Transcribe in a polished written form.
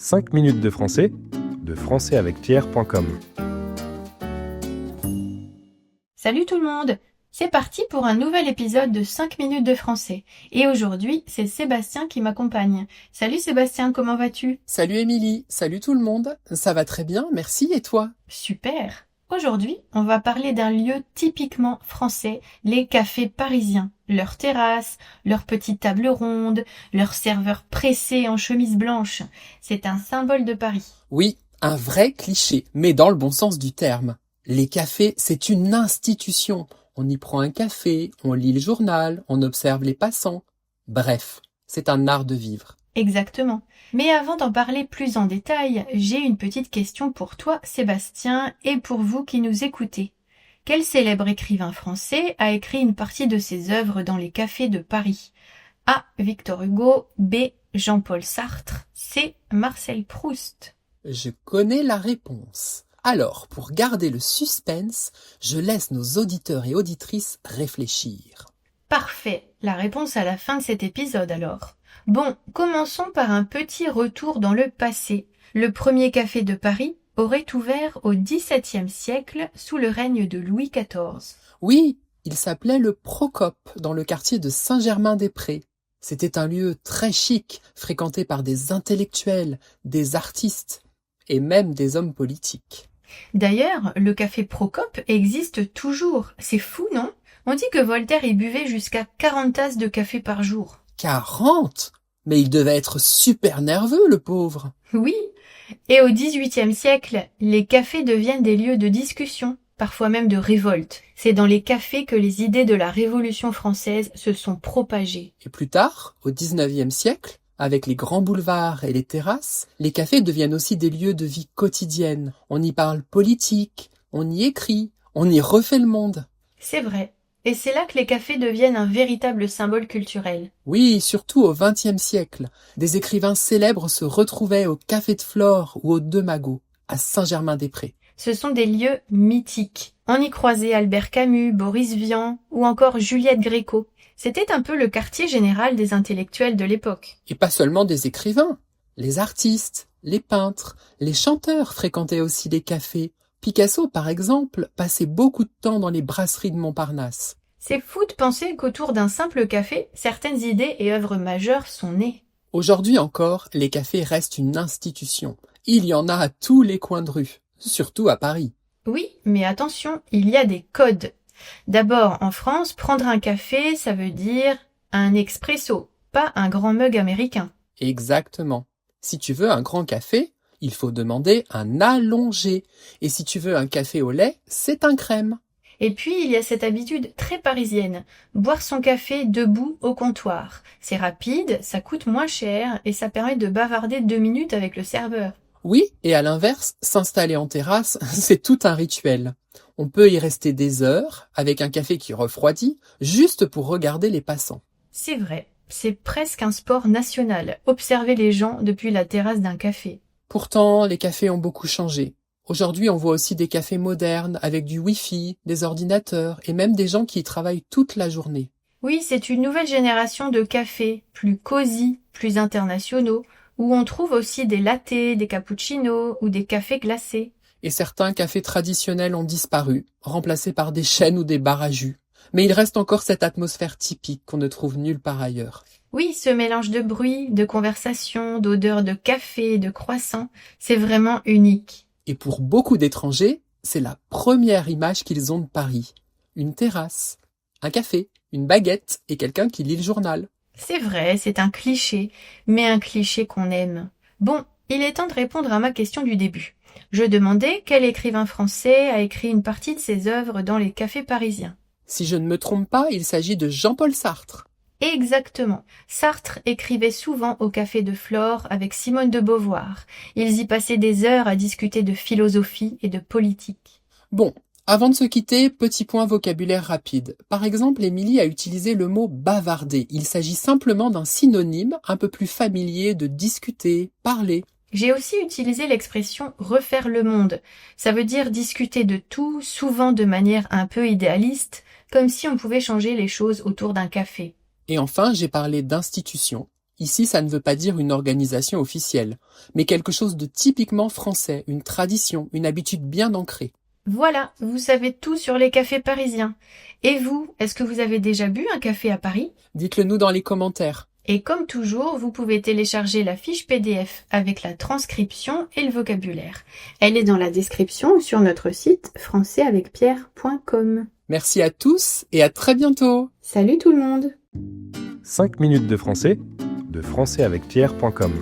5 minutes de français avec Pierre.com. Salut tout le monde! C'est parti pour un nouvel épisode de 5 minutes de français. Et aujourd'hui, c'est Sébastien qui m'accompagne. Salut Sébastien, comment vas-tu? Salut Émilie, salut tout le monde. Ça va très bien, merci, et toi? Super! Aujourd'hui, on va parler d'un lieu typiquement français, les cafés parisiens. Leurs terrasses, leurs petites tables rondes, leurs serveurs pressés en chemise blanche. C'est un symbole de Paris. Oui, un vrai cliché, mais dans le bon sens du terme. Les cafés, c'est une institution. On y prend un café, on lit le journal, on observe les passants. Bref, c'est un art de vivre. Exactement. Mais avant d'en parler plus en détail, j'ai une petite question pour toi, Sébastien, et pour vous qui nous écoutez. Quel célèbre écrivain français a écrit une partie de ses œuvres dans les cafés de Paris? A. Victor Hugo, B. Jean-Paul Sartre, C. Marcel Proust. Je connais la réponse. Alors, pour garder le suspense, je laisse nos auditeurs et auditrices réfléchir. Parfait, la réponse à la fin de cet épisode alors. Bon, commençons par un petit retour dans le passé. Le premier café de Paris aurait ouvert au XVIIe siècle sous le règne de Louis XIV. Oui, il s'appelait le Procope, dans le quartier de Saint-Germain-des-Prés. C'était un lieu très chic, fréquenté par des intellectuels, des artistes et même des hommes politiques. D'ailleurs, le café Procope existe toujours. C'est fou, non? On dit que Voltaire y buvait jusqu'à 40 tasses de café par jour. 40? Mais il devait être super nerveux, le pauvre. Oui. Et au XVIIIe siècle, les cafés deviennent des lieux de discussion, parfois même de révolte. C'est dans les cafés que les idées de la Révolution française se sont propagées. Et plus tard, au XIXe siècle, avec les grands boulevards et les terrasses, les cafés deviennent aussi des lieux de vie quotidienne. On y parle politique, on y écrit, on y refait le monde. C'est vrai. Et c'est là que les cafés deviennent un véritable symbole culturel. Oui, surtout au XXe siècle. Des écrivains célèbres se retrouvaient au Café de Flore ou au Deux Magots, à Saint-Germain-des-Prés. Ce sont des lieux mythiques. On y croisait Albert Camus, Boris Vian ou encore Juliette Gréco. C'était un peu le quartier général des intellectuels de l'époque. Et pas seulement des écrivains. Les artistes, les peintres, les chanteurs fréquentaient aussi les cafés. Picasso, par exemple, passait beaucoup de temps dans les brasseries de Montparnasse. C'est fou de penser qu'autour d'un simple café, certaines idées et œuvres majeures sont nées. Aujourd'hui encore, les cafés restent une institution. Il y en a à tous les coins de rue, surtout à Paris. Oui, mais attention, il y a des codes. D'abord, en France, prendre un café, ça veut dire un expresso, pas un grand mug américain. Exactement. Si tu veux un grand café, il faut demander un allongé. Et si tu veux un café au lait, c'est un crème. Et puis, il y a cette habitude très parisienne, boire son café debout au comptoir. C'est rapide, ça coûte moins cher et ça permet de bavarder 2 minutes avec le serveur. Oui, et à l'inverse, s'installer en terrasse, c'est tout un rituel. On peut y rester des heures, avec un café qui refroidit, juste pour regarder les passants. C'est vrai, c'est presque un sport national, observer les gens depuis la terrasse d'un café. Pourtant, les cafés ont beaucoup changé. Aujourd'hui, on voit aussi des cafés modernes, avec du Wi-Fi, des ordinateurs, et même des gens qui y travaillent toute la journée. Oui, c'est une nouvelle génération de cafés, plus cosy, plus internationaux, où on trouve aussi des lattés, des cappuccinos ou des cafés glacés. Et certains cafés traditionnels ont disparu, remplacés par des chaînes ou des bars à jus. Mais il reste encore cette atmosphère typique qu'on ne trouve nulle part ailleurs. Oui, ce mélange de bruit, de conversation, d'odeurs de café, de croissants, c'est vraiment unique. Et pour beaucoup d'étrangers, c'est la première image qu'ils ont de Paris. Une terrasse, un café, une baguette et quelqu'un qui lit le journal. C'est vrai, c'est un cliché, mais un cliché qu'on aime. Bon, il est temps de répondre à ma question du début. Je demandais quel écrivain français a écrit une partie de ses œuvres dans les cafés parisiens. Si je ne me trompe pas, il s'agit de Jean-Paul Sartre. Exactement. Sartre écrivait souvent au Café de Flore avec Simone de Beauvoir. Ils y passaient des heures à discuter de philosophie et de politique. Bon, avant de se quitter, petit point vocabulaire rapide. Par exemple, Émilie a utilisé le mot bavarder. Il s'agit simplement d'un synonyme un peu plus familier de discuter, parler. J'ai aussi utilisé l'expression refaire le monde. Ça veut dire discuter de tout, souvent de manière un peu idéaliste, comme si on pouvait changer les choses autour d'un café. Et enfin, j'ai parlé d'institution. Ici, ça ne veut pas dire une organisation officielle, mais quelque chose de typiquement français, une tradition, une habitude bien ancrée. Voilà, vous savez tout sur les cafés parisiens. Et vous, est-ce que vous avez déjà bu un café à Paris? Dites-le nous dans les commentaires. Et comme toujours, vous pouvez télécharger la fiche PDF avec la transcription et le vocabulaire. Elle est dans la description ou sur notre site françaisavecpierre.com. Merci à tous et à très bientôt. Salut tout le monde! 5 minutes de français, de françaisavecpierre.com.